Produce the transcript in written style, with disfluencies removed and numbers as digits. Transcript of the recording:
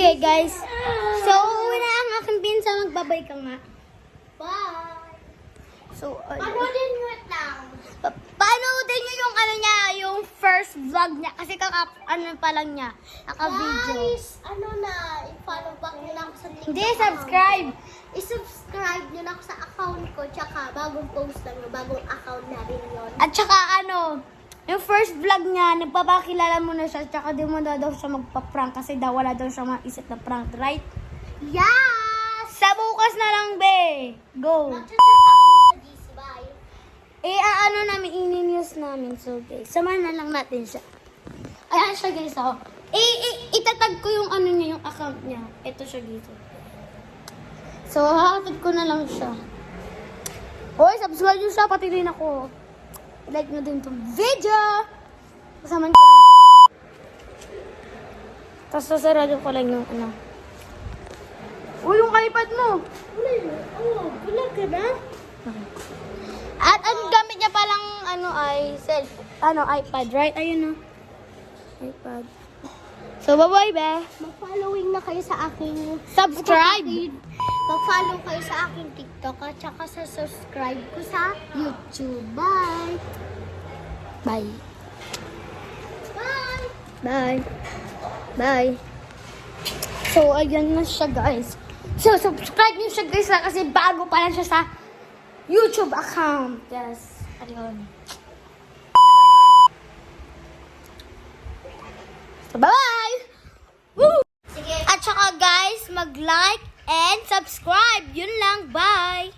Sige, guys. So, uwi na ang aking pinsa. Magbabay ka nga. Bye! So, Panoodin nyo it lang. panoodin nyo yung ano niya, yung first vlog niya. Kasi ano pa lang niya. Naka-video. Guys, i-follow back nyo na ako sa TikTok. Hindi, subscribe. I-subscribe nyo na ako sa account ko. Tsaka bagong post lang yung bagong account na rin yun. At saka yung first vlog niya, nagpapakilala mo na siya. Tsaka di mo daw siya magpa-prank kasi daw wala daw siya maisip na prank, right? Yes! Sa bukas na lang, be. Go. Mag-chat ako sa GC. Bye! Namin, ini-news namin. So, guys, samahan na lang natin siya. Ayan siya, guys, oh. Itatag ko yung ano niya, yung account niya. Ito siya dito. So, hahatid ko na lang siya. Hoy, subscribe nyo siya, pati rin ako. Like nyo din itong video. Kasama nyo. Tapos sasarado ko lang yung ano. Uy, yung iPad mo. Wala ka na? At ang gamit niya palang iPad, right? Ayun, no? iPad. So, bye-bye, be. Mag-following na kayo sa aking... Subscribe! Mag-follow kayo sa aking TikTok at saka sa subscribe ko sa YouTube. Bye! Bye. Bye! Bye. Bye. So, ayan na siya, guys. So, subscribe niyo siya, guys, kasi bago pa lang siya sa YouTube account. Yes. Ayun. So, bye-bye! Woo! Sige. At saka, guys, mag-like and subscribe. Yun lang. Bye!